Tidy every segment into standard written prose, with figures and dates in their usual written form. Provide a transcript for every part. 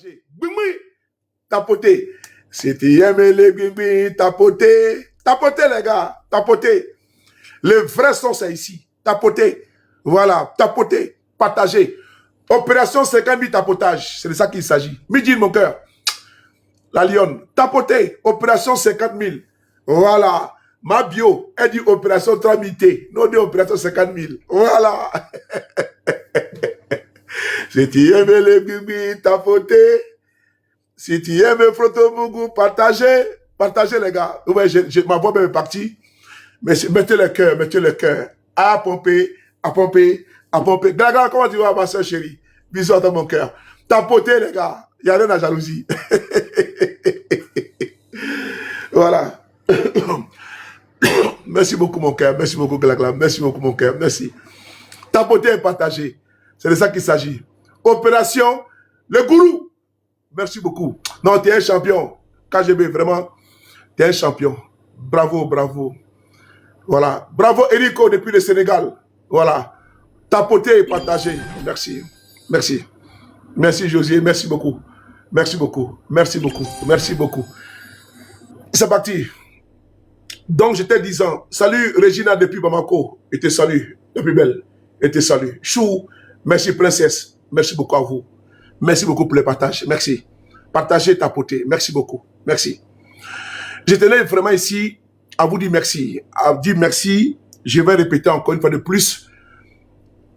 partagez. Bimi, tapotez. Si tu aimes les bimi, tapotez. Tapotez, les gars, tapotez. Le vrai son, c'est ici. Tapotez. Voilà, tapotez, partagez. Opération 50 000 tapotage, c'est de ça qu'il s'agit. Midi, mon cœur. La lionne, tapotez. Opération 50 000. Voilà. Ma bio, elle dit opération 3 000 T. Non, dit opération 50 000. Voilà. Si tu aimes les bibis, tapotez. Si tu aimes Frotomougou, partagez. Partagez, les gars. Ouais, ma voix même est partie. Mais mettez le cœur, mettez le cœur. À pomper, à pomper, à pomper. Gaga, comment tu vas, ma soeur chérie? Bisous dans mon cœur. Tapotez, les gars. Il n'y a rien à jalousie. Voilà. Merci beaucoup, mon cœur. Merci beaucoup, Glagla. Merci beaucoup, mon cœur. Merci. Tapotez et partagez. C'est de ça qu'il s'agit. Opération Le Gourou. Merci beaucoup. Non, tu es un champion. KGB, vraiment, tu es un champion. Bravo, bravo. Voilà. Bravo, Erico, depuis le Sénégal. Voilà. Tapotez et partagez. Merci. Merci. Merci, Josier. Merci beaucoup. Merci beaucoup. Merci beaucoup. Merci beaucoup. C'est parti. Donc, j'étais disant, salut Regina depuis Bamako. Et te salue, la plus belle. Et te salue. Chou, merci princesse. Merci beaucoup à vous. Merci beaucoup pour le partage. Merci. Partagez, tapotez. Merci beaucoup. Merci. Je tenais vraiment ici à vous dire merci. À vous dire merci. Je vais répéter encore une fois de plus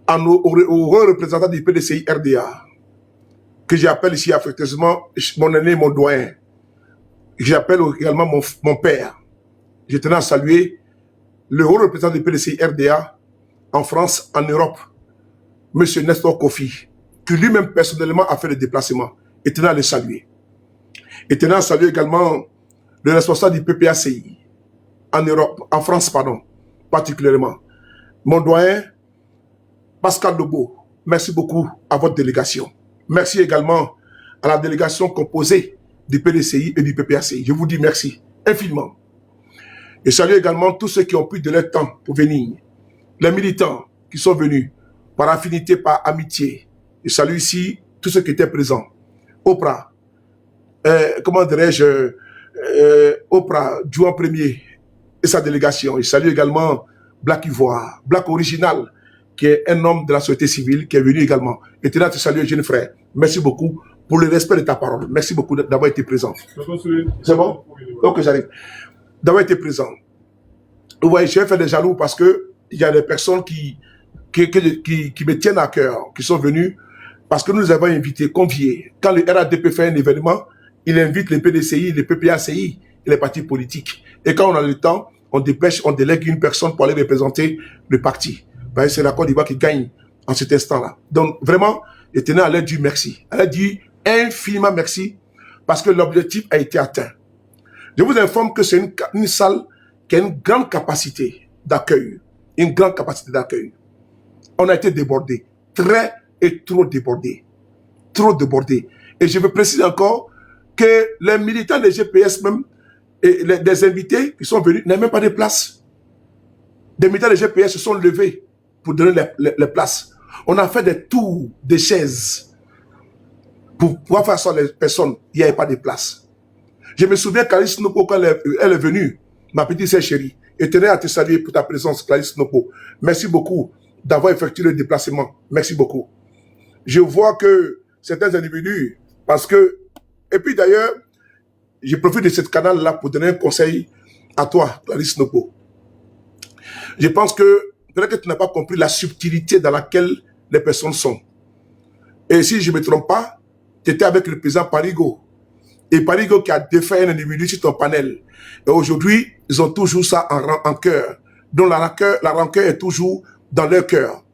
aux représentants du PDCI RDA, que j'appelle ici affectueusement mon aîné, mon doyen. J'appelle également mon père. Je tenais à saluer le haut représentant du PDCI RDA en France, en Europe, M. Nestor Kofi, qui lui-même personnellement a fait le déplacement. Et tenais à le saluer. Et tenais à saluer également le responsable du PPACI en Europe, en France, pardon, particulièrement. Mon doyen, Pascal Lobo, merci beaucoup à votre délégation. Merci également à la délégation composée du PDCI et du PPACI. Je vous dis merci infiniment. Et salue également tous ceux qui ont pris de leur temps pour venir. Les militants qui sont venus par affinité, par amitié. Je salue ici tous ceux qui étaient présents. Oprah, comment dirais-je, Oprah, Jouan Premier et sa délégation. Je salue également Black Ivoire, Black Original, qui est un homme de la société civile, qui est venu également. Et tu là, te saluer, jeune frère. Merci beaucoup pour le respect de ta parole. Merci beaucoup d'avoir été présent. C'est bon? Ok, j'arrive. D'avoir été présent. Vous voyez, j'ai fait des jaloux parce que il y a des personnes qui me tiennent à cœur, qui sont venues parce que nous les avons invités, conviés. Quand le RADP fait un événement, il invite les PDCI, les PPACI et les partis politiques. Et quand on a le temps, on dépêche, on délègue une personne pour aller représenter le parti. C'est la Côte d'Ivoire qui gagne en cet instant-là. Donc, vraiment, je tenais à leur dire merci. À leur dire infiniment merci parce que l'objectif a été atteint. Je vous informe que c'est une salle qui a une grande capacité d'accueil. Une grande capacité d'accueil. On a été débordé. Très et trop débordé. Trop débordé. Et je veux préciser encore que les militants des GPS même, et des invités qui sont venus, n'avaient même pas de place. Des militants des GPS se sont levés pour donner les places. On a fait des tours de chaises pour pouvoir faire ça les personnes. Il n'y avait pas de place. Je me souviens, Clarisse Nopo, quand elle est venue, ma petite sœur chérie, et tenais à te saluer pour ta présence, Clarisse Nopo. Merci beaucoup d'avoir effectué le déplacement. Merci beaucoup. Je vois que certains individus, parce que, et puis d'ailleurs, je profite de ce canal-là pour donner un conseil à toi, Clarisse Nopo. Je pense que peut-être que tu n'as pas compris la subtilité dans laquelle les personnes sont. Et si je ne me trompe pas, tu étais avec le président Parigo. Et Parigo qui a défait un individu sur ton panel. Et aujourd'hui, ils ont toujours ça en cœur. Donc la rancœur est toujours dans leur cœur.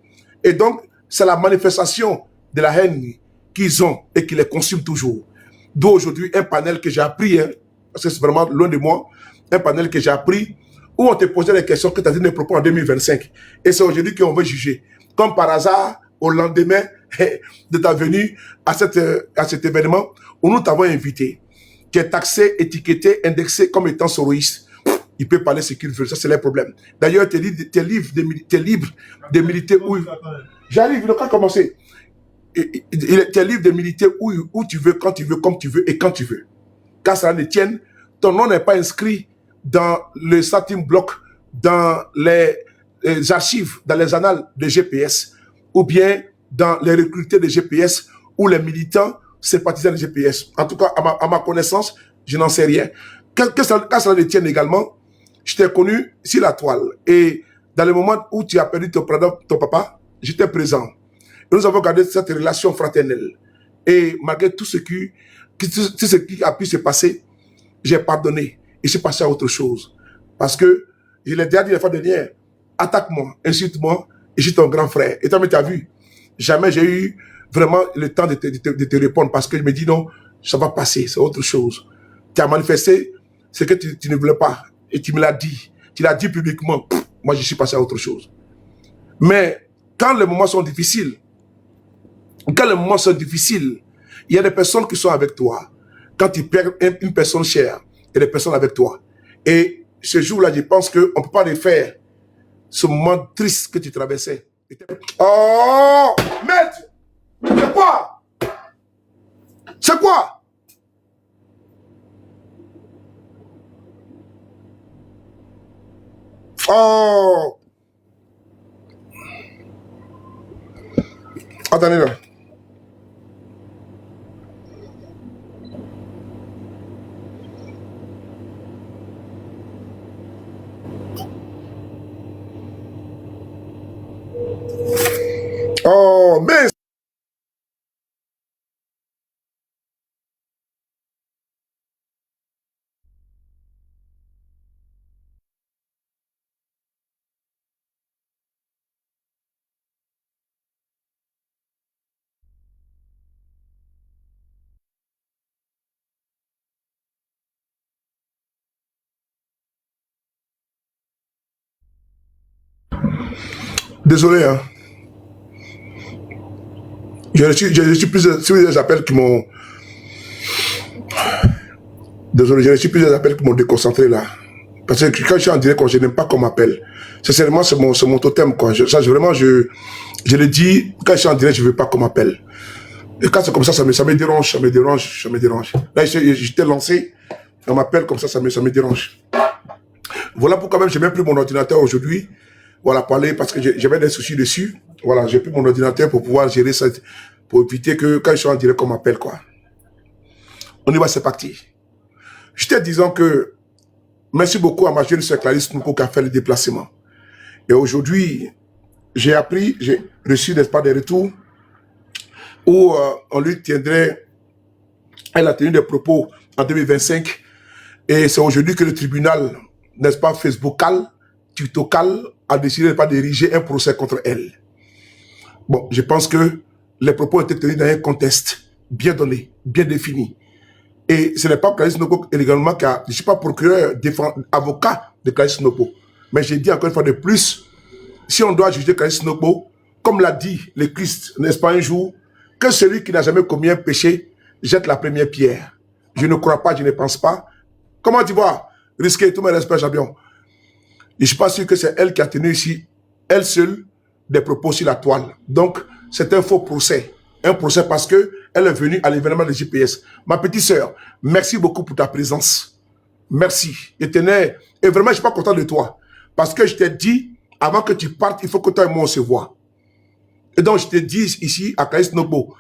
Et donc, c'est la manifestation de la haine qu'ils ont et qui les consume toujours. D'où aujourd'hui un panel que j'ai appris, hein, parce que c'est vraiment loin de moi, un panel que j'ai appris où on te posait les questions que tu as dit de propos en 2025. Et c'est aujourd'hui qu'on veut juger. Comme par hasard, au lendemain de ta venue à cet événement, où nous t'avons invité, qui est taxé, étiqueté, indexé comme étant soroïste. Il peut parler ce qu'il veut, ça c'est le problème. D'ailleurs, tu es libre de militer où... J'arrive, il n'a pas commencé. tu es libre de militer où tu veux, quand tu veux, comme tu veux et quand tu veux. Car cela ne tienne, ton nom n'est pas inscrit dans le starting block, dans les archives, dans les annales de GPS, ou bien dans les recrutés de GPS, ou les militants sympathisants de GPS. En tout cas, à ma connaissance, je n'en sais rien. Quand cela ne tienne également, je t'ai connu sur la toile. Et dans le moment où tu as perdu ton papa, j'étais présent. Et nous avons gardé cette relation fraternelle. Et malgré tout ce qui a pu se passer, j'ai pardonné. Et je suis passé à autre chose. Parce que, je l'ai déjà dit la fois dernière, attaque-moi, insulte-moi, et je suis ton grand frère. Et toi, tu as vu, jamais j'ai eu vraiment le temps de te répondre parce que je me dis non, ça va passer, c'est autre chose. Tu as manifesté ce que tu ne voulais pas. Et tu me l'as dit. Tu l'as dit publiquement. Moi, je suis passé à autre chose. Mais quand les moments sont difficiles, il y a des personnes qui sont avec toi. Quand tu perds une personne chère, il y a des personnes avec toi. Et ce jour-là, je pense qu'on ne peut pas refaire ce moment triste que tu traversais. Oh, maître! C'est quoi? C'est quoi? Oh! Attendez là. Oh, mais... Désolé, hein. J'ai reçu plusieurs appels qui m'ont... Désolé, j'ai reçu plusieurs appels qui m'ont déconcentré là. Parce que quand je suis en direct, je n'aime pas qu'on m'appelle. Sincèrement, c'est mon totem, quoi. Je le dis, quand je suis en direct, je ne veux pas qu'on m'appelle. Et quand c'est comme ça me dérange, ça me dérange. Là, j'étais lancé, on m'appelle comme ça me dérange. Voilà pourquoi même, j'ai même pris mon ordinateur aujourd'hui. Voilà, parler, parce que j'avais des soucis dessus. Voilà, j'ai pris mon ordinateur pour pouvoir gérer ça, pour éviter que quand je suis en direct, qu'on m'appelle, quoi. On y va, c'est parti. J'étais disant que merci beaucoup à ma jeune sœur Clarisse Nouko qui a fait le déplacement. Et aujourd'hui, j'ai reçu, n'est-ce pas, des retours où on lui tiendrait, elle a tenu des propos en 2025. Et c'est aujourd'hui que le tribunal, n'est-ce pas, Facebookal, Twittokal, a décidé de ne pas diriger un procès contre elle. Bon, je pense que les propos ont été tenus dans un contexte bien donné, bien défini. Et ce n'est pas Clarisse Nouko également je ne suis pas procureur, avocat de Clarisse Nouko. Mais j'ai dit encore une fois de plus, si on doit juger Clarisse Nouko, comme l'a dit le Christ, n'est-ce pas, un jour, que celui qui n'a jamais commis un péché jette la première pierre. Je ne crois pas, je ne pense pas. Comment tu vois? Risquer tous mes respects, champion. Je ne suis pas sûr que c'est elle qui a tenu ici, elle seule, des propos sur la toile. Donc, c'est un faux procès. Un procès parce qu'elle est venue à l'événement de GPS. Ma petite sœur, merci beaucoup pour ta présence. Merci. Et vraiment, je ne suis pas content de toi. Parce que je t'ai dit, avant que tu partes, il faut que toi et moi, on se voit. Et donc, je te dis ici, à Clarisse Nouko,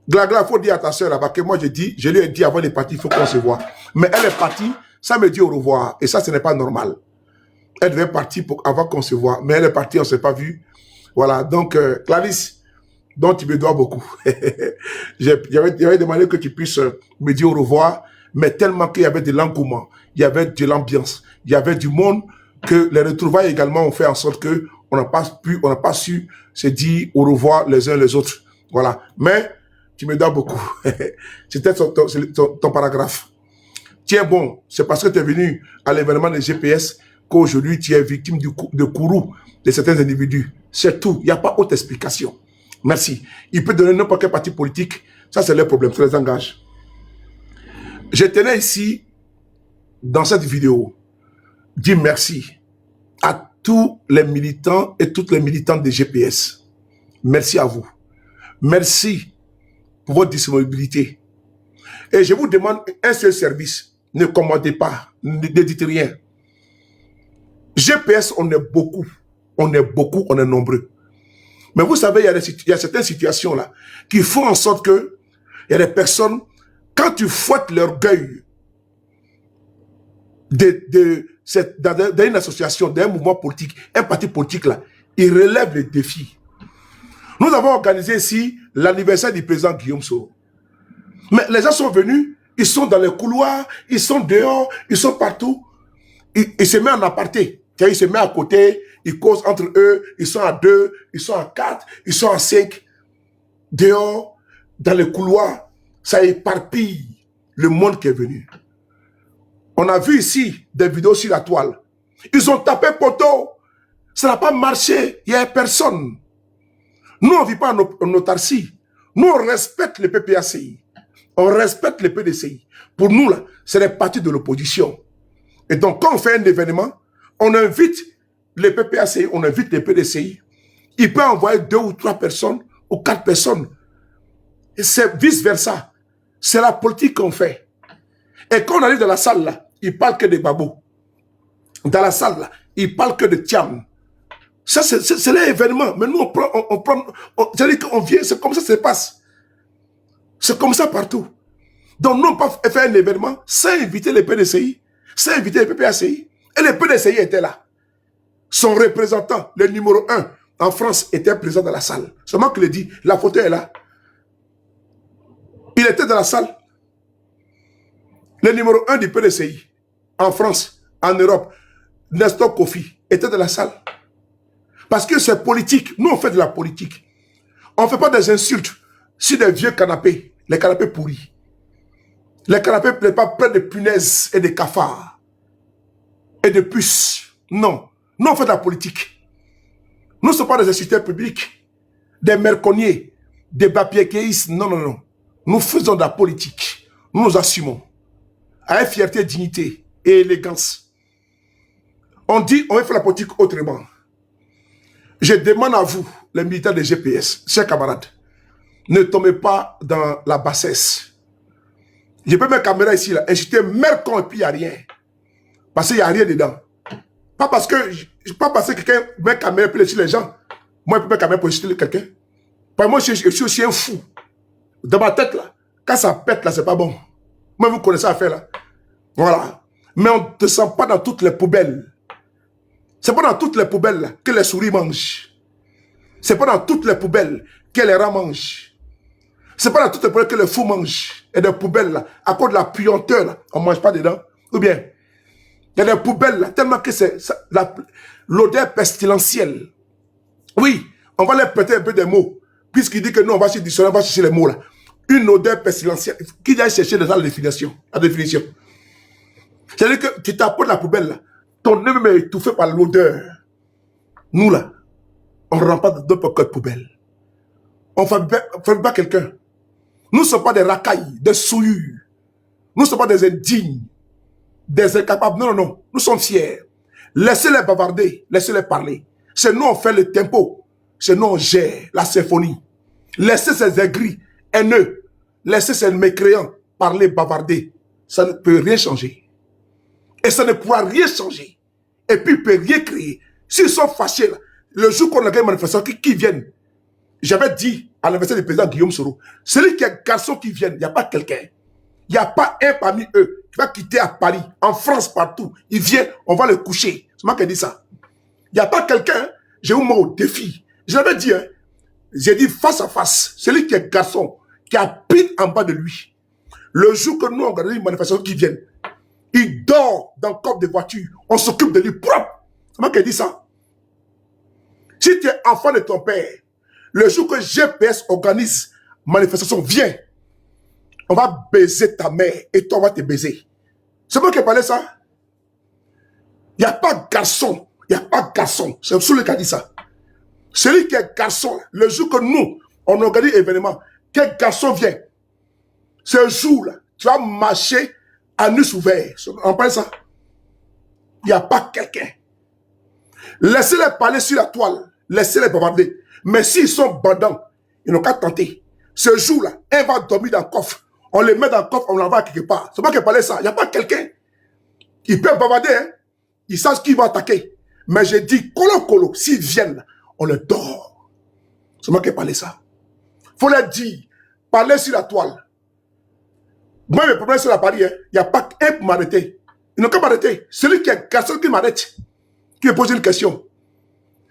Glagla, il faut dire à ta sœur là-bas que moi, je lui ai dit avant de partir, il faut qu'on se voit. Mais elle est partie, ça me dit au revoir. Et ça, ce n'est pas normal. Elle devait partir avant qu'on se voit. Mais elle est partie, on ne s'est pas vu. Voilà. Donc, Clarisse, donc tu me dois beaucoup. J'avais demandé que tu puisses me dire au revoir, mais tellement qu'il y avait de l'engouement, il y avait de l'ambiance, il y avait du monde, que les retrouvailles également ont fait en sorte que on n'a pas su se dire au revoir les uns les autres. Voilà. Mais tu me dois beaucoup. C'était ton paragraphe. Tiens bon, c'est parce que tu es venu à l'événement de GPS qu'aujourd'hui tu es victime de courroux de certains individus. C'est tout. Il n'y a pas autre explication. Merci. Il peut donner n'importe quel parti politique. Ça, c'est leur problème. Ça les engage. Je tenais ici, dans cette vidéo, dire merci à tous les militants et toutes les militantes de GPS. Merci à vous. Merci pour votre disponibilité. Et je vous demande un seul service. Ne commandez pas, ne dites rien. GPS, on est beaucoup. On est beaucoup, on est nombreux. Mais vous savez, il y a certaines situations là qui font en sorte que il y a des personnes, quand tu fouettes l'orgueil dans une association, d'un mouvement politique, un parti politique là, ils relèvent les défis. Nous avons organisé ici l'anniversaire du président Guillaume Soro. Mais les gens sont venus, ils sont dans les couloirs, ils sont dehors, ils sont partout. Ils se mettent en aparté. Ils se mettent à côté, ils causent entre eux, ils sont à 2, ils sont à 4, ils sont à 5. Dehors, dans les couloirs, ça éparpille le monde qui est venu. On a vu ici des vidéos sur la toile. Ils ont tapé poteau. Ça n'a pas marché. Il n'y a personne. Nous, on ne vit pas en autarcie. Nous, on respecte le PPACI. On respecte le PDCI. Pour nous, là, c'est les partis de l'opposition. Et donc, quand on fait un événement, on invite les PPACI, on invite les PDCI. Il peut envoyer 2 ou 3 personnes ou 4 personnes. Et c'est vice-versa. C'est la politique qu'on fait. Et quand on arrive dans la salle, là, il ne parle que de babou. Dans la salle, là, il ne parle que de tiam. Ça, c'est l'événement. Mais nous, c'est-à-dire qu'on vient, c'est comme ça que ça se passe. C'est comme ça partout. Donc, nous, on peut faire un événement sans inviter les PDCI, sans inviter les PPACI. Et les PDCI étaient là. Son représentant, le numéro 1 en France, était présent dans la salle. Seulement que le dit, la photo est là. Il était dans la salle. Le numéro 1 du PDCI, en France, en Europe, Nestor Kofi, était dans la salle. Parce que c'est politique. Nous, on fait de la politique. On ne fait pas des insultes sur des vieux canapés, les canapés pourris. Les canapés ne sont pas pleins de punaises et de cafards et de puces. Non. Nous, on fait de la politique. Nous ne sommes pas des instituteurs publics, des merconniers, des bapiekéistes. Non, non, non. Nous faisons de la politique. Nous nous assumons. Avec fierté, dignité et élégance. On dit, on va faire la politique autrement. Je demande à vous, les militaires de GPS, chers camarades, ne tombez pas dans la bassesse. Je peux mettre caméra ici, là, insulter Mercon et puis il n'y a rien. Parce qu'il n'y a rien dedans. Pas parce que quelqu'un met caméra et puis insulte les gens. Moi, je peux mettre caméra pour insulter quelqu'un. Moi, je suis aussi un fou. Dans ma tête, là, quand ça pète, là, c'est pas bon. Moi, vous connaissez l'affaire, là. Voilà. Mais on ne te sent pas dans toutes les poubelles. C'est pas dans toutes les poubelles là, que les souris mangent. C'est pas dans toutes les poubelles que les rats mangent. C'est pas dans toutes les poubelles que les fous mangent. Et des poubelles là, à cause de la puanteur là, on ne mange pas dedans. Ou bien, il y a des poubelles là, tellement que c'est l'odeur pestilentielle. Oui, on va leur prêter un peu des mots. Puisqu'il dit que nous, on va chercher on va chercher les mots là. Une odeur pestilentielle. Qui vient chercher déjà la définition? C'est-à-dire que tu t'apportes la poubelle là. Ton nez même est étouffé par l'odeur. Nous, là, on ne rentre pas dans notre poubelle. On ne fait pas quelqu'un. Nous ne sommes pas des racailles, des souillures. Nous ne sommes pas des indignes, des incapables. Non, non, non. Nous sommes fiers. Laissez-les bavarder, laissez-les parler. C'est nous, on fait le tempo. C'est nous, on gère la symphonie. Laissez ces aigris, haineux, laissez ces mécréants parler, bavarder. Ça ne peut rien changer. Et ça ne pourra rien changer. Et puis, il ne peut rien créer. S'ils sont fâchés, là, le jour qu'on a gagné une manifestation, qui viennent. J'avais dit à l'anniversaire du président Guillaume Soro, celui qui est garçon qui vient, il n'y a pas quelqu'un. Il n'y a pas un parmi eux qui va quitter à Paris, en France, partout. Il vient, on va le coucher. C'est moi qui ai dit ça. Il n'y a pas quelqu'un, je vous mets au défi. Je l'avais dit, hein. J'ai dit face à face, celui qui est garçon, qui habite en bas de lui. Le jour que nous, on a gagné une manifestation qui viennent, il dort dans le coffre de voiture. On s'occupe de lui propre. C'est moi qui ai dit ça. Si tu es enfant de ton père, le jour que GPS organise manifestation, viens. On va baiser ta mère et toi, on va te baiser. C'est moi qui ai parlé ça. Il n'y a pas garçon. Il n'y a pas garçon. C'est celui qui a dit ça. Celui qui est garçon, le jour que nous, on organise l'événement, quel garçon vient? Ce jour-là, tu vas marcher à nus ouverts. On parle ça. Il n'y a pas quelqu'un. Laissez-les parler sur la toile. Laissez-les bavarder. Mais s'ils sont bandants, Ils n'ont qu'à tenter. Ce jour-là, un va dormir dans le coffre. On le met dans le coffre, on l'envoie quelque part. C'est pas qu'il parlait ça. Il n'y a pas quelqu'un qui peut bavarder. Hein? Ils savent qui va attaquer. Mais j'ai dit, colo, s'ils viennent, on le dort. C'est moi qui ai parlé ça. Il faut leur dire, parler sur la toile. Moi, mes problèmes, c'est la Paris. Hein. Il n'y a pas un pour m'arrêter. Ils n'ont qu'à m'arrêter. Celui qui est garçon qui m'arrête, qui me pose une question.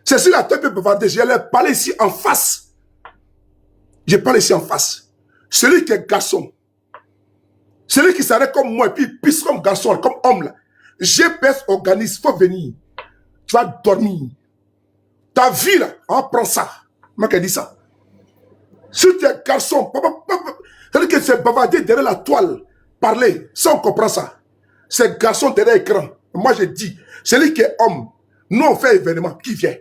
C'est sur la toile que je peux bavarder. Je vais parler ici en face. Je parle ici en face. Celui qui est garçon, celui qui s'arrête comme moi et puis pisse comme garçon, comme homme là. GPS organise, il faut venir. Tu vas dormir. Ta vie là, on prend ça. Moi qui ai dit ça. Si tu es garçon, c'est-à-dire que c'est bavarder derrière la toile, parler, ça on comprend ça. C'est garçon derrière l'écran. Moi je dis, celui qui est homme, nous on fait événement, qui vient.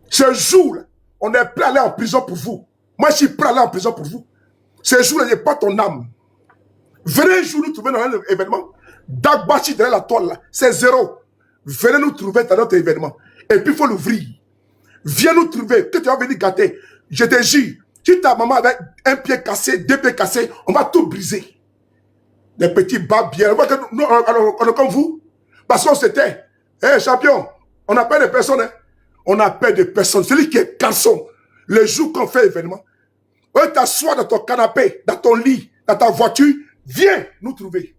Ce jour-là, on est prêt à aller en prison pour vous. Moi, je suis prêt à aller en prison pour vous. Ce jour-là, il n'y a pas ton âme. Venez un jour nous trouver dans un événement. Dagbachi derrière la toile, là, c'est zéro. Venez nous trouver dans notre événement. Et puis, il faut l'ouvrir. Viens nous trouver. Que tu vas venir gâter. Je te jure, si ta maman avait un pied cassé, 2 pieds cassés, on va tout briser. Des petits bas bien. Nous, on est comme vous. Parce qu'on s'était. Hé, champion, on n'a pas de personnes. Hein? On n'a pas de personnes. Celui qui est garçon, le jour qu'on fait événement, t'assois dans ton canapé, dans ton lit, dans ta voiture, viens nous trouver.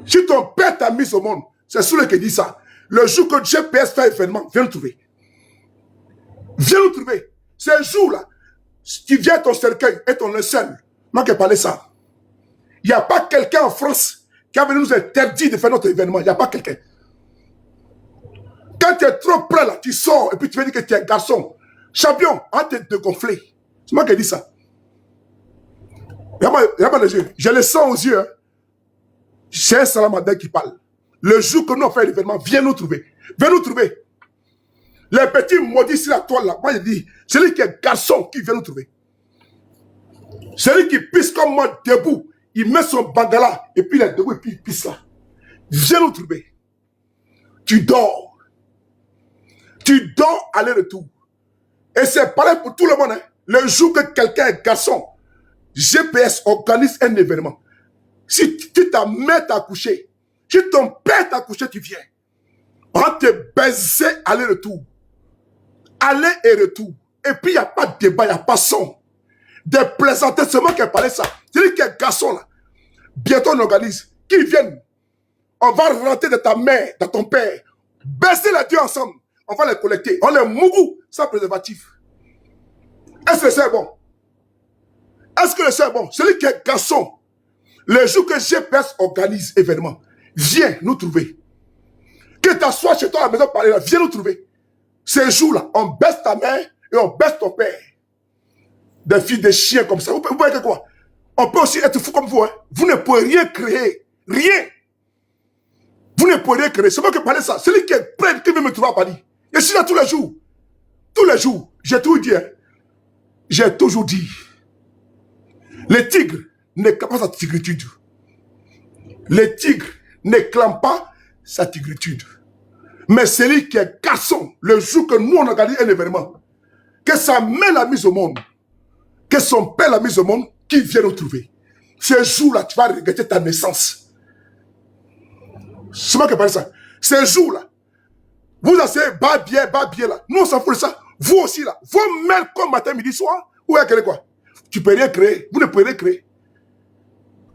Si ton père t'a mis au monde, c'est celui qui dit ça. Le jour que GPS fait événement, viens nous trouver. Viens nous trouver. Ce jour-là, tu viens à ton cercueil et ton linceul. Moi qui ai parlé ça. Il n'y a pas quelqu'un en France qui a venu nous interdire de faire notre événement. Il n'y a pas quelqu'un. Quand tu es trop près là, tu sors et puis tu veux dire que tu es garçon. Champion, arrête de te gonfler. C'est moi qui ai dit ça. Regarde les yeux. Je le sens aux yeux. Hein. C'est un salamandin qui parle. Le jour que nous on fait l'événement, viens nous trouver. Viens nous trouver. Les petits maudits sur la toile là. Moi je dis, celui qui est garçon qui vient nous trouver. Celui qui pisse comme moi debout, il met son bangala et puis il est debout et puis il pisse là. Viens nous trouver. Tu dors. Tu dors aller-retour. Et c'est pareil pour tout le monde. Hein. Le jour que quelqu'un est garçon, GPS organise un événement. Si tu ta mère t'a couché, si ton père t'a couché, tu viens. On va te baiser aller-retour. Aller et retour. Et puis il n'y a pas de débat, il n'y a pas son. Des plaisanteries, c'est moi qui ai parlé ça. C'est lui qui est garçon là. Bientôt on organise. Qu'ils viennent. On va rentrer de ta mère, de ton père. Baiser les deux ensemble. On va les collecter. On les mougou sans préservatif. Est-ce que c'est bon? Est-ce que c'est bon? Celui qui est garçon, le jour que GPS organise événement, viens nous trouver. Que tu t'assoies chez toi à la maison parler là, viens nous trouver. Ces jours-là, on baisse ta mère et on baisse ton père. Des filles, des chiens comme ça. Vous voyez que quoi? On peut aussi être fou comme vous. Hein? Vous ne pouvez rien créer. Rien. Vous ne pouvez rien créer. C'est moi qui parle ça. Celui qui est prêt, qui veut me trouver à Paris. Je suis là tous les jours. Tous les jours. J'ai toujours dit. Hein? J'ai toujours dit. Le tigre n'éclame pas sa tigritude. Le tigre n'éclame pas sa tigritude. Mais celui qui est garçon, le jour que nous on organise un événement, que sa mère l'a mise au monde, que son père l'a mise au monde, qui vient nous trouver. Ce jour-là, tu vas regretter ta naissance. C'est moi qui parle ça. Ce jour-là, vous asseyez bas bien là. Nous on s'en fout de ça. Vous aussi là. Vos mères comme matin, midi, soir. Ou est-ce quoi? Tu peux rien créer. Vous ne pouvez rien créer.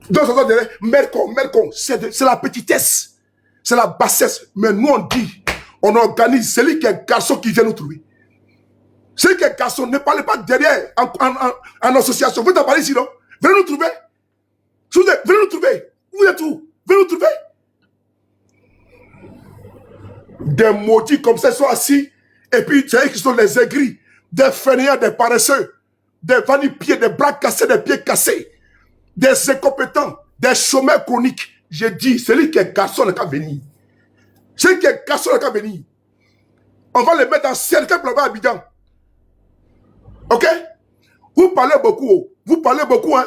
Donc, ça doit dire, Mercon, c'est la petitesse. C'est la bassesse. Mais nous, on dit, on organise celui qui est garçon qui vient nous trouver. Celui qui est garçon, ne parlez pas derrière en association. Vous êtes parlé ici, non? Venez nous trouver. Venez nous trouver. Vous êtes où? Venez nous trouver. Des maudits comme ça sont assis. Et puis, tu sais qu'ils sont les aigris. Des fainéants, des paresseux. Des vanipieds, des bras cassés, des pieds cassés. Des incompétents, des chômeurs chroniques. J'ai dit, celui qui est garçon n'a qu'à venir. Celui qui est garçon n'a qu'à venir. On va le mettre en cercle pour avoir Abidjan. Ok? Vous parlez beaucoup. Vous parlez beaucoup, hein?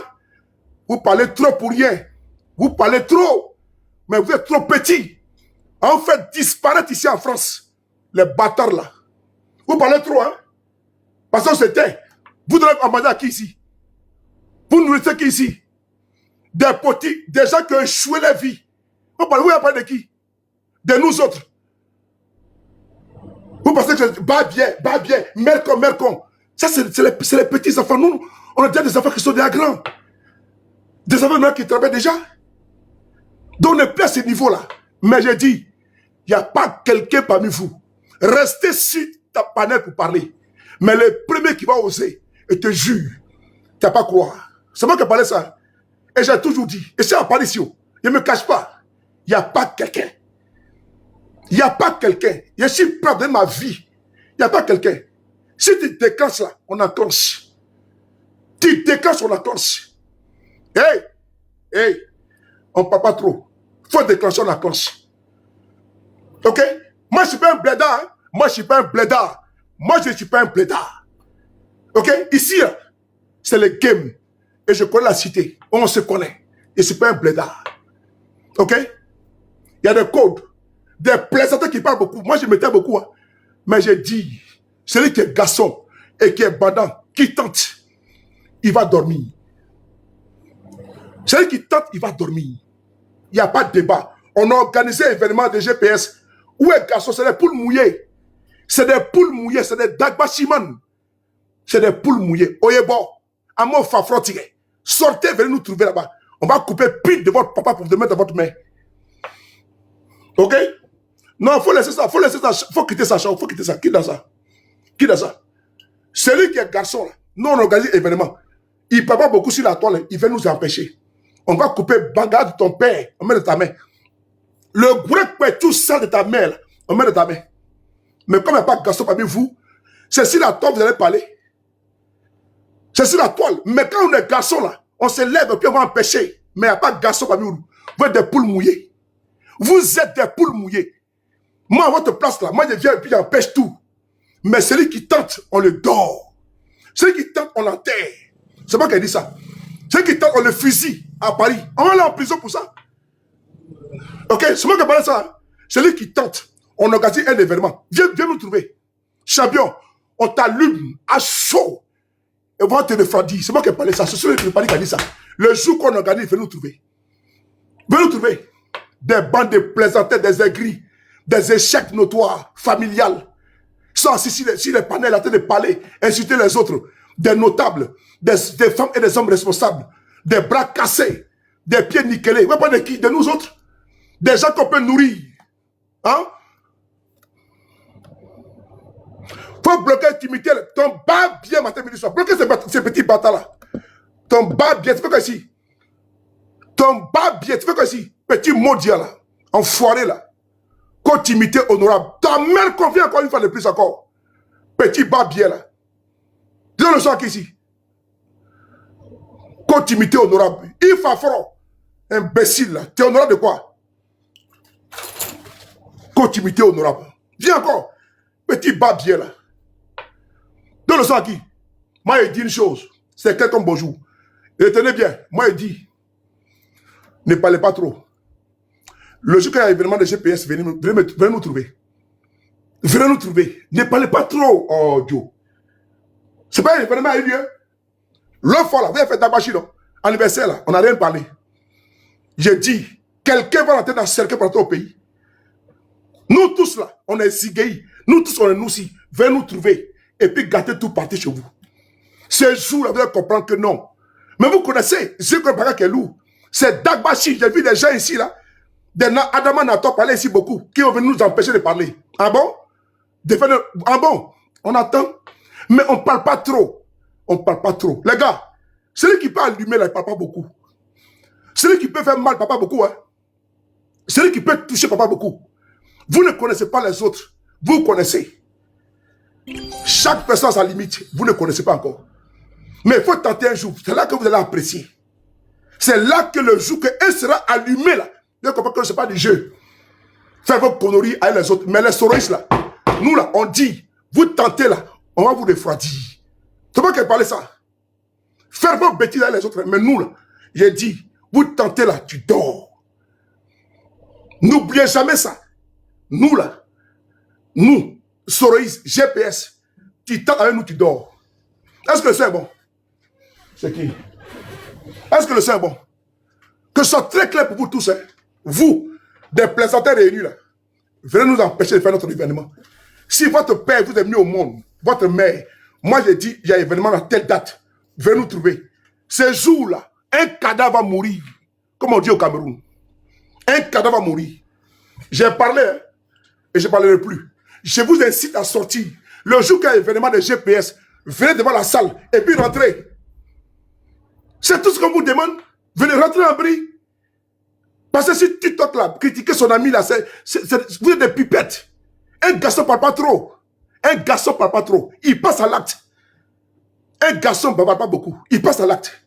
Vous parlez trop pour rien. Vous parlez trop. Mais vous êtes trop petit. On fait disparaître ici en France les bâtards là. Vous parlez trop, hein? Parce que c'était. Vous donnez à manger à qui ici? Vous nourrissez qui ici? Des petits, des gens qui ont échoué leur vie. Vous parlez de qui? De nous autres. Vous pensez que bah bien, Mercon. Ça, c'est les petits enfants. Nous, on a déjà des enfants qui sont déjà grands. Des enfants qui travaillent déjà. Donc, on est plus à ce niveau-là. Mais j'ai dit, il n'y a pas quelqu'un parmi vous. Restez sur ta panel pour parler. Mais le premier qui va oser, et te jure, tu n'as pas croire. C'est moi qui ai parlé ça. Et j'ai toujours dit, et c'est en parler ici, je ne me cache pas. Il n'y a pas quelqu'un. Il n'y a pas quelqu'un. Je suis prêt de ma vie. Il n'y a pas quelqu'un. Si tu déclenches là, on enclenche. Tu déclenches, on enclenche. Hey, on ne parle pas trop. Il faut déclencher, on enclenche. Ok? Moi, je ne suis pas un blédard. Hein? Moi, je ne suis pas un blédard. Moi, je ne suis pas un blédard. Ok? Ici, c'est le game. Et je connais la cité. On se connaît. Et je ne suis pas un blédard. Ok? Il y a des codes. Des plaisantins qui parlent beaucoup. Moi, je mettais beaucoup. Hein. Mais j'ai dit, celui qui est garçon et qui est bandant, qui tente, il va dormir. Celui qui tente, il va dormir. Il n'y a pas de débat. On a organisé un événement de GPS où un garçon, c'est des poules mouillées. C'est des poules mouillées, c'est des Dagba Shiman. C'est des poules mouillées. Oyebo, à mon fafrotige. Sortez, venez nous trouver là-bas. On va couper pile de votre papa pour vous mettre dans votre main. Ok? Non, il faut laisser ça, il faut quitter ça, il faut quitter ça. Qui dans ça? Qui dans ça? Celui qui est garçon, là, nous on organise un événement. Il ne parle pas beaucoup sur la toile, il veut nous empêcher. On va couper bagarre de ton père, on met de ta main. Le grec peut tout ça de ta main, là, on met de ta main. Mais comme il n'y a pas de garçon parmi vous, c'est sur la toile que vous allez parler. C'est sur la toile. Mais quand on est garçon, là, on se lève et puis on va empêcher. Mais il n'y a pas de garçon parmi vous. Vous êtes des poules mouillées. Vous êtes des poules mouillées. Moi, à votre place, là, moi, je viens et puis j'empêche tout. Mais celui qui tente, on le dort. Celui qui tente, on l'enterre. C'est moi qui ai dit ça. Celui qui tente, on le fusille à Paris. On va aller en prison pour ça. Ok, c'est moi qui ai parlé de ça. Hein? Celui qui tente, on organise un événement. Viens nous trouver. Champion, on t'allume à chaud. Et on va te refroidir. C'est moi qui ai parlé de ça. C'est celui qui a dit ça. Le jour qu'on organise, venez nous trouver. Venez nous trouver. Des bandes de plaisantins, des aigris, des échecs notoires, familiales. Ils sont assis sur les panels en train de parler, insulter les autres. Des notables, des femmes et des hommes responsables. Des bras cassés, des pieds nickelés. Vous parlez de qui? De nous autres. Des gens qu'on peut nourrir. Hein? Faut bloquer l'intimité. Ton bas bien matin, midi, soir. Bloquez ces petits bâtards-là. Ton bas bien, tu fais quoi ici? Ton bas bien, tu fais quoi ici? Petit maudit là. Enfoiré là. Continuité honorable. Ta mère convient encore une fois de plus encore. Petit bas bien là. Dis-le le soir ici. Continuité honorable. Il faut fort. Imbécile là. Tu es honorable de quoi? Continuité honorable. Viens encore. Petit bas bien là. Dis-le le soir qui? Moi, il dit une chose. C'est quelqu'un bonjour. Retenez bien. Moi, il dit. Ne parlez pas trop. Le jour qu'il y a un événement de GPS, venez nous trouver. Venez nous trouver. Ne parlez pas trop, oh Dieu. C'est pas un événement à eu lieu. L'autre fois, là, vous avez fait Dabachi, non? Anniversaire, là, on n'a rien parlé. J'ai dit, quelqu'un va rentrer dans le cercle pour rentrer au pays. Nous tous, là, on est Zigei. Nous tous, on est nous aussi. Venez nous trouver. Et puis, gâter tout parti chez vous. Ce jour-là, vous allez comprendre que non. Mais vous connaissez, je connais pas qui est lourd. C'est Dagbashi. J'ai vu des gens ici, là. Des Adama Nato parler ici beaucoup. Qui ont venu nous empêcher de parler. Ah bon? Ah bon? On attend. Mais on ne parle pas trop. On ne parle pas trop. Les gars, celui qui peut allumer, là, il ne parle pas beaucoup. Celui qui peut faire mal, papa beaucoup. Hein? Celui qui peut toucher, papa beaucoup. Vous ne connaissez pas les autres. Vous connaissez. Chaque personne a sa limite. Vous ne connaissez pas encore. Mais il faut tenter un jour. C'est là que vous allez apprécier. C'est là que le jour qu'elle sera allumée, là, vous comprenez que ce n'est pas du jeu. Faites vos conneries avec les autres. Mais les soroïstes, là, nous, là, on dit, vous tentez, là, on va vous refroidir. C'est moi qui ai parlé ça. Faire vos bêtises avec les autres. Mais nous, là, j'ai dit, vous tentez, là, tu dors. N'oubliez jamais ça. Nous, là, nous, soroïstes, GPS, tu tentes avec nous, tu dors. Est-ce que le sang est bon? C'est qui? Est-ce que le sang est bon? Que ce soit très clair pour vous tous, hein? Vous, des plaisantins réunis là, venez nous empêcher de faire notre événement. Si votre père vous est venu au monde, votre mère, moi j'ai dit, il y a un événement à telle date, venez nous trouver. Ce jour-là, un cadavre va mourir, comme on dit au Cameroun. Un cadavre va mourir. J'ai parlé, hein, et je ne parlerai plus. Je vous incite à sortir. Le jour qu'il y a un événement de GPS, venez devant la salle et puis rentrez. C'est tout ce qu'on vous demande. Venez rentrer en bris. Parce que si TikTok là, critiquer son ami là, vous êtes des pipettes. Un garçon ne parle pas trop. Un garçon ne parle pas trop. Il passe à l'acte. Un garçon ne parle pas beaucoup. Il passe à l'acte.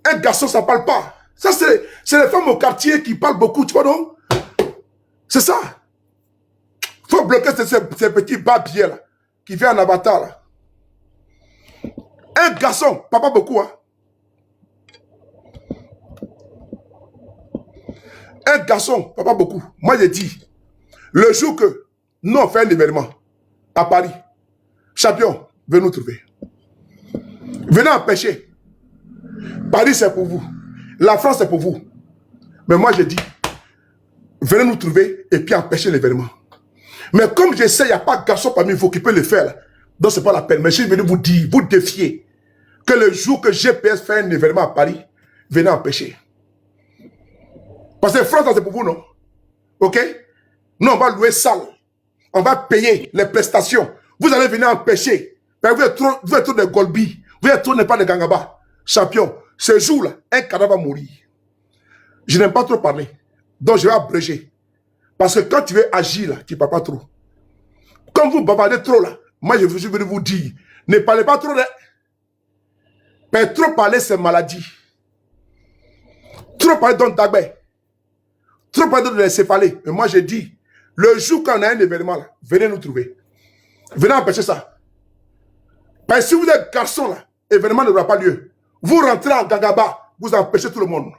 Un garçon, ça ne parle pas. Ça, c'est les femmes au quartier qui parlent beaucoup, tu vois, non? C'est ça. Il faut bloquer ces petits babiers là, qui viennent en avatar là. Un garçon, ne parle pas beaucoup, hein. Un garçon, ne parle pas beaucoup. Moi, j'ai dit, le jour que nous, on fait un événement à Paris, champion, venez nous trouver. Venez empêcher. Paris, c'est pour vous. La France, c'est pour vous. Mais moi, j'ai dit, venez nous trouver et puis empêcher l'événement. Mais comme je sais, il n'y a pas de garçon parmi vous qui peut le faire, là, donc ce n'est pas la peine. Mais je suis venu vous dire, vous défier, que le jour que GPS fait un événement à Paris, venez empêcher. Parce que France, c'est pour vous, non? Ok? Nous, on va louer salle. On va payer les prestations. Vous allez venir empêcher. Vous êtes trop de Golbi. Vous êtes trop pas de Gangaba. Champion, ce jour-là, un cadavre va mourir. Je n'aime pas trop parler. Donc, je vais abréger. Parce que quand tu veux agir, là, tu ne parles pas trop. Comme vous bavardez trop, là, moi, je suis venu vous dire, ne parlez pas trop. Mais trop parler, c'est maladie. Trop parler, donne Dagbé. Trop parler de l'encéphalée. Mais moi, j'ai dit, le jour qu'on a un événement, là, venez nous trouver. Venez empêcher ça. Parce que si vous êtes garçon, là, l'événement n'aura pas lieu. Vous rentrez en Gangaba, vous empêchez tout le monde.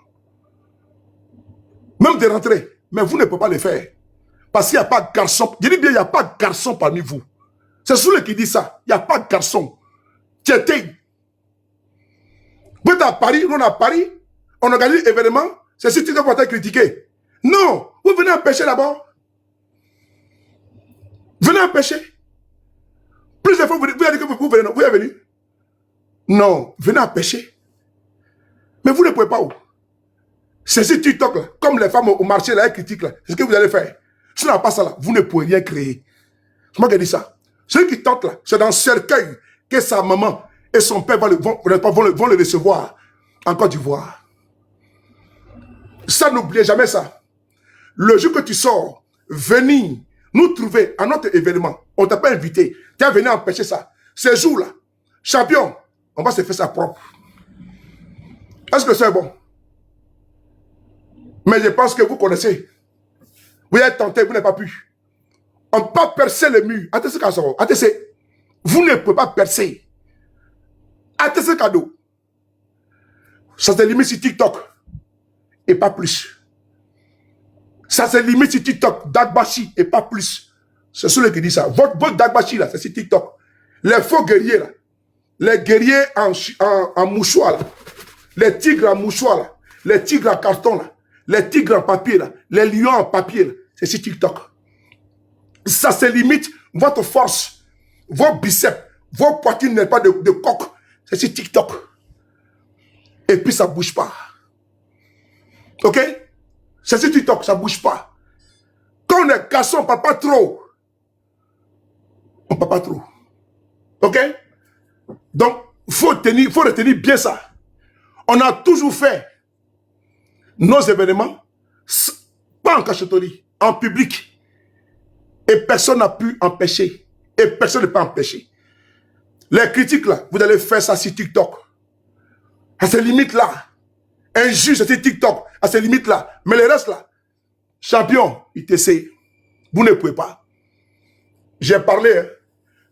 Même de rentrer. Mais vous ne pouvez pas le faire. Parce qu'il n'y a pas de garçon. Je dis bien, il n'y a pas de garçon parmi vous. C'est celui qui dit ça. Il n'y a pas de garçon. Tiens. Vous êtes à Paris, nous on est à Paris, on organise l'événement, c'est si tu dois être critiqué. Non, vous venez empêcher là-bas. Venez empêcher. Plusieurs fois, vous avez dit que vous venez, vous êtes venu. Non, venez empêcher. Mais vous ne pouvez pas où? C'est si TikTok là, comme les femmes au marché là, elles critiquent là, c'est ce que vous allez faire. Si on n'a pas ça là, vous ne pouvez rien créer. C'est moi qui ai dit ça. Celui qui tente là, c'est dans le cercueil que sa maman et son père vont le recevoir en Côte d'Ivoire. Ça, n'oubliez jamais ça. Le jour que tu sors, venir nous trouver à notre événement, on ne t'a pas invité, tu es venu empêcher ça. Ce jour-là, champion, on va se faire ça propre. Est-ce que c'est bon? Mais je pense que vous connaissez. Vous êtes tenté, vous n'avez pas pu. On ne peut pas percer le mur. Attendez, vous ne pouvez pas percer. Attendez ce cadeau. Ça se limite sur TikTok. Et pas plus. Ça se limite sur TikTok. Dagbashi et pas plus. C'est celui qui dit ça. Votre Dagbashi là, c'est sur TikTok. Les faux guerriers là. Les guerriers en mouchoir là. Les tigres en mouchoir là. Les tigres en carton là. Les tigres en papier là. Les lions en papier là. C'est sur TikTok. Ça se limite. Votre force. Vos biceps. Vos poitrines n'est pas de coq. C'est sur TikTok. Et puis ça ne bouge pas. Ok? C'est sur TikTok, ça ne bouge pas. Quand on est garçon, on ne parle pas trop. On ne parle pas trop. Ok? Donc, il faut retenir bien ça. On a toujours fait nos événements, pas en cachotterie, en public. Et personne n'a pu empêcher. Et personne ne peut empêcher. Les critiques là, vous allez faire ça sur TikTok. À ces limites là. Un juge, c'est sur TikTok. À ces limites là. Mais les restes là, champion, il t'essaie. Vous ne pouvez pas. J'ai parlé hein,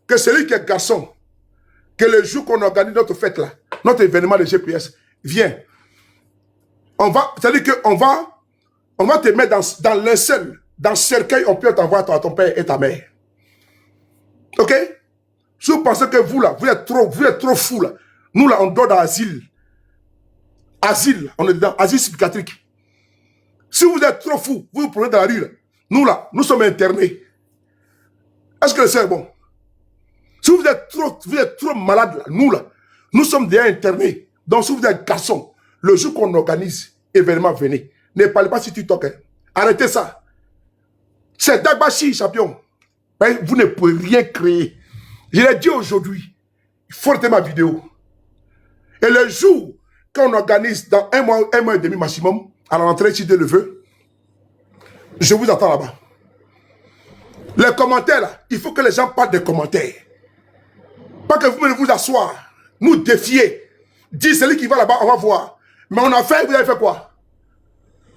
que celui qui est garçon, que le jour qu'on organise notre fête là, notre événement de GPS, viens. C'est-à-dire qu'on va te mettre dans l'incel, dans le cercueil, on peut t'envoyer à ton père et ta mère. Ok? Si vous pensez que vous là, vous êtes trop fou là. Nous là, on dort dans l'asile. Asile, on est dedans, asile psychiatrique. Si vous êtes trop fou, vous vous prenez dans la rue là. Nous là, nous sommes internés. Est-ce que c'est bon? Si vous êtes trop malade là, nous là, nous sommes déjà internés. Donc si vous êtes garçon, le jour qu'on organise, événement, venez. Ne parlez pas si tu toques. Hein. Arrêtez ça. C'est Dagbashi, champion. Mais vous ne pouvez rien créer. Je l'ai dit aujourd'hui. Il faut arrêter ma vidéo. Et le jour qu'on organise dans un mois et demi maximum, à la rentrée, si Dieu le veut, je vous attends là-bas. Les commentaires, là, il faut que les gens parlent des commentaires. Pas que vous venez vous asseoir, nous défier. Dire celui qui va là-bas, on va voir. Mais on a fait, vous avez fait quoi?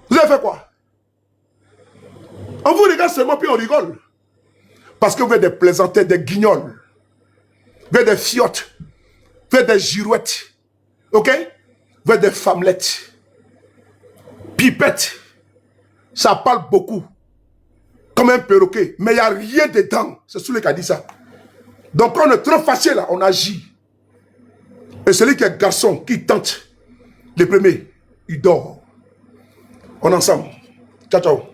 Vous avez fait quoi? On vous regarde seulement puis on rigole. Parce que vous êtes des plaisantins, des guignols. Vous êtes des fiottes. Vous êtes des girouettes. Ok? Vous êtes des femmelettes. Pipettes. Ça parle beaucoup. Comme un perroquet. Mais il n'y a rien dedans. C'est celui qui a dit ça. Donc quand on est trop fâché là, on agit. Et celui qui est garçon, qui tente, le premier, il dort. On est ensemble. Ciao, ciao.